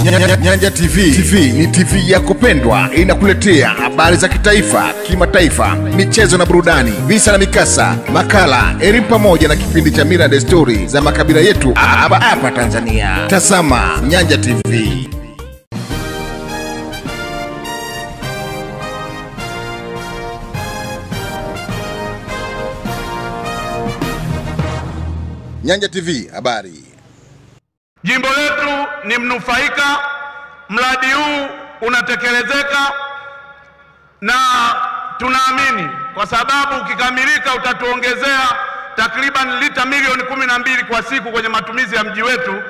Nyanja TV ni TV ya kupendwa, inakuletea habari za kitaifa, kimataifa, michezo na burudani, visa na mikasa, makala, elimu pamoja na kipindi cha mila na desturi za makabila yetu hapa Tanzania. Tazama Nyanja TV. Nyanja TV habari. Jimbo letu ni mnufaika, mradi huu unatekelezeka na tunaamini kwa sababu ukikamilika utatuongezea takriban lita milioni 12 kwa siku kwenye matumizi ya mji wetu,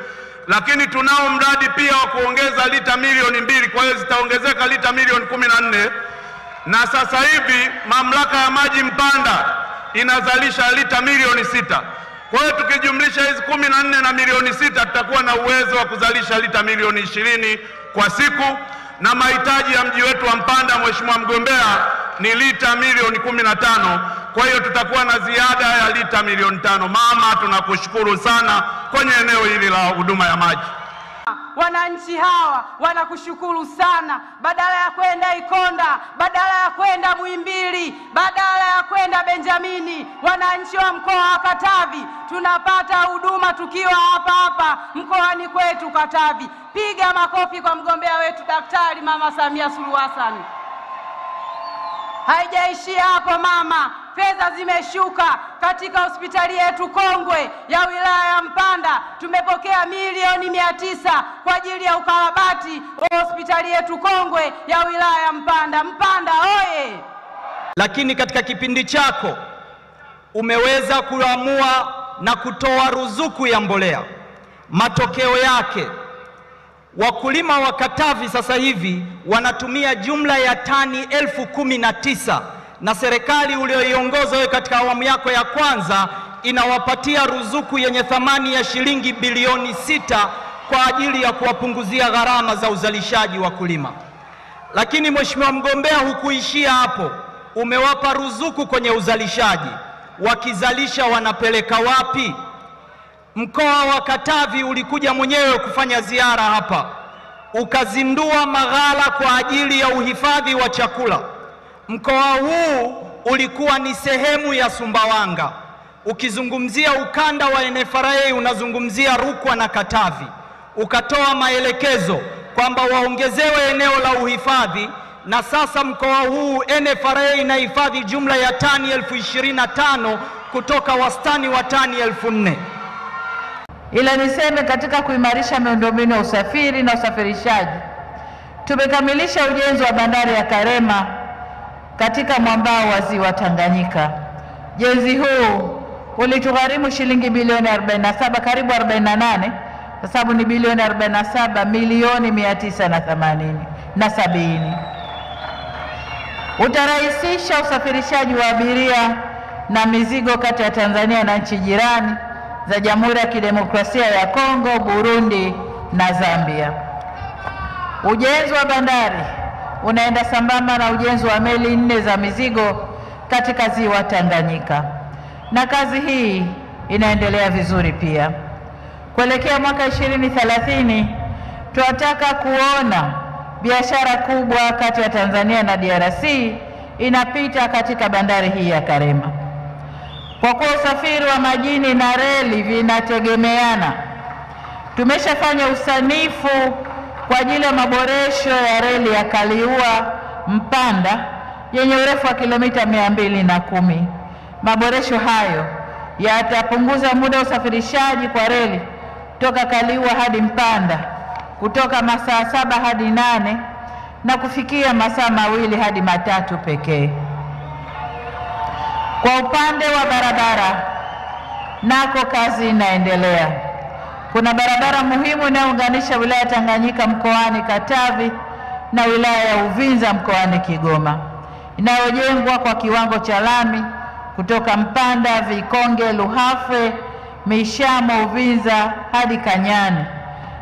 lakini tunao mradi pia wa kuongeza lita milioni 2, kwa hiyo zitaongezeka lita milioni 14, na sasa hivi mamlaka ya maji Mpanda inazalisha lita milioni 6. Kwa hiyo tukijumlisha hizi 14 na milioni 6 tutakuwa na uwezo wa kuzalisha lita milioni 20 kwa siku, na mahitaji ya mji wetu wa Mpanda, Mheshimiwa mgombea, ni lita milioni 15. Kwa hiyo tutakuwa na ziada ya lita milioni 5. Mama, tunakushukuru sana kwenye eneo hili la huduma ya maji. Wananchi hawa wanakushukuru sana. Badala ya kwenda Ikonda, badala ya kwenda Muhimbili, badala ya kwenda Benjamini, wananchi wa mkoa wa Katavi tunapata huduma tukiwa hapa mkoani kwetu Katavi. Piga makofi kwa mgombea wetu Daktari Mama Samia Suluhu Hassan. Haijaishia hapo mama, fedha zimeshuka katika hospitali yetu kongwe ya wilaya ya Mpanda. Tumepokea milioni 900 kwa ajili ya ukarabati wa hospitali yetu kongwe ya wilaya ya Mpanda. Mpanda oye! Lakini katika kipindi chako umeweza kuamua na kutoa ruzuku ya mbolea. Matokeo yake wakulima wa Katavi sasa hivi wanatumia jumla ya tani 19,000, na serikali ulioiongoza wewe katika awamu yako ya kwanza inawapatia ruzuku yenye thamani ya shilingi bilioni 6 kwa ajili ya kuwapunguzia gharama za uzalishaji wa kulima. Lakini Mheshimiwa mgombea, hukuishia hapo. Umewapa ruzuku kwenye uzalishaji. Wakizalisha wanapeleka wapi? Mkoa wa Katavi ulikuja mwenyewe kufanya ziara hapa, ukazindua maghala kwa ajili ya uhifadhi wa chakula. Mkoa huu ulikuwa ni sehemu ya Sumbawanga. Ukizungumzia ukanda wa NFRA unazungumzia Rukwa na Katavi. Ukatoa maelekezo kwamba waongezewe eneo la uhifadhi, na sasa mkoa huu NFRA inahifadhi jumla ya tani 25,000 kutoka wastani wa tani 4,000. Ila niseme katika kuimarisha miundombinu ya usafiri na usafirishaji, tumekamilisha ujenzi wa bandari ya Karema katika mwambao wa Ziwa Tanganyika. Ujenzi huu ulitugharimu shilingi bilioni 47, karibu 48, kwa sababu ni bilioni 47 milioni 970. Utarahisisha usafirishaji wa abiria na mizigo kati ya Tanzania na nchi jirani za Jamhuri ya Kidemokrasia ya Kongo, Burundi na Zambia. Ujenzi wa bandari unaenda sambamba na ujenzi wa meli 4 za mizigo katika Ziwa Tanganyika, na kazi hii inaendelea vizuri pia. Kuelekea mwaka 2030 tunataka kuona biashara kubwa kati ya Tanzania na DRC inapita katika bandari hii ya Karema. Kwa kuwa usafiri wa majini na reli vinategemeana, tumeshafanya usanifu kwa ajili ya maboresho ya reli ya Kaliua Mpanda yenye urefu wa kilomita 210. Maboresho hayo yatapunguza muda wa usafirishaji kwa reli kutoka Kaliua hadi Mpanda kutoka masaa 7 hadi 8 na kufikia masaa 2 hadi 3 pekee. Kwa upande wa barabara nako kazi inaendelea. Kuna barabara muhimu inayounganisha wilaya ya Tanganyika mkoani Katavi na wilaya ya Uvinza mkoani Kigoma, inayojengwa kwa kiwango cha lami kutoka Mpanda, Vikonge, Luhafwe, Mishamo, Uvinza hadi Kanyani,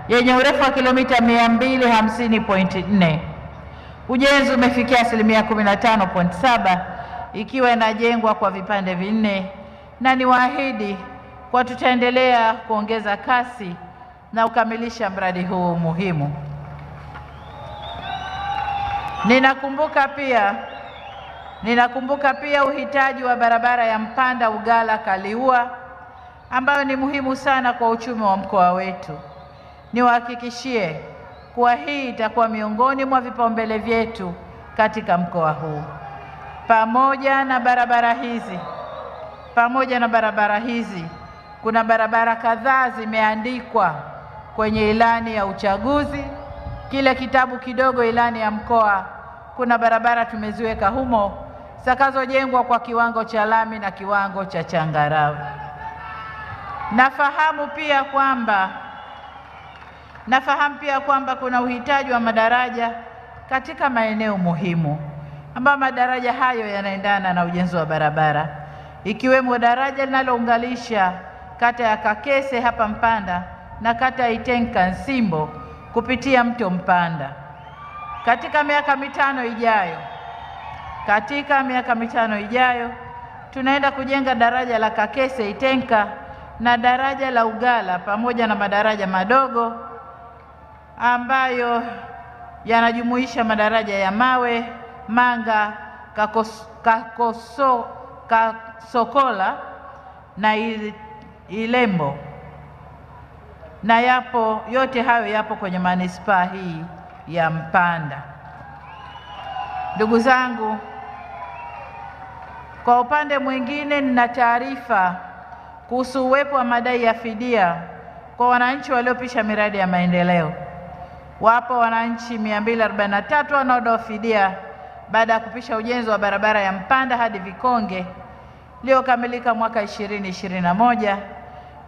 yenye urefu wa kilomita 250.4. Ujenzi umefikia asilimia 15.7, ikiwa inajengwa kwa vipande 4, na niwaahidi kwa tutaendelea kuongeza kasi na kukamilisha mradi huu muhimu. Ninakumbuka pia uhitaji wa barabara ya Mpanda Ugala Kaliua ambayo ni muhimu sana kwa uchumi wa mkoa wetu. Niwahakikishie kuwa hii itakuwa miongoni mwa vipaumbele vyetu katika mkoa huu. Pamoja na barabara hizi, kuna barabara kadhaa zimeandikwa kwenye ilani ya uchaguzi. Kile kitabu kidogo ilani ya mkoa, kuna barabara tumeziweka humo zitakazojengwa kwa kiwango cha lami na kiwango cha changarawe. Nafahamu pia kwamba kuna uhitaji wa madaraja katika maeneo muhimu, ambayo madaraja hayo yanaendana na ujenzi wa barabara, ikiwemo daraja linalounganisha kata ya Kakese hapa Mpanda na kata ya Itenka Nsimbo kupitia mto Mpanda. Katika miaka mitano ijayo tunaenda kujenga daraja la Kakese Itenka na daraja la Ugala pamoja na madaraja madogo ambayo yanajumuisha madaraja ya Mawe, Manga, Kasokola na Ilembo, na yote hayo yapo kwenye manispaa hii ya Mpanda. Ndugu zangu, kwa upande mwingine, nina taarifa kuhusu uwepo wa madai ya fidia kwa wananchi waliopisha miradi ya maendeleo. Wapo wananchi 243 wanaodai fidia baada ya kupisha ujenzi wa barabara ya Mpanda hadi Vikonge iliyokamilika mwaka 2021.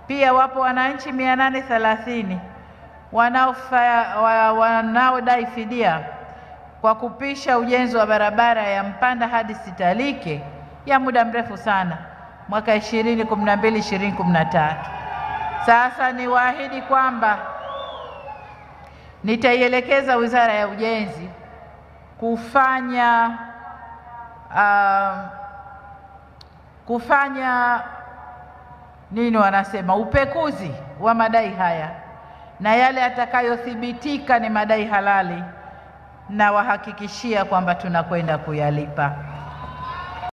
Pia wapo wananchi 830 wanaodai fidia kwa kupisha ujenzi wa barabara ya Mpanda hadi Sitalike ya muda mrefu sana mwaka 2012-2013. Sasa niwaahidi kwamba nitaielekeza Wizara ya Ujenzi kufanya upekuzi wa madai haya, na yale atakayothibitika ni madai halali na wahakikishia kwamba tunakwenda kuyalipa.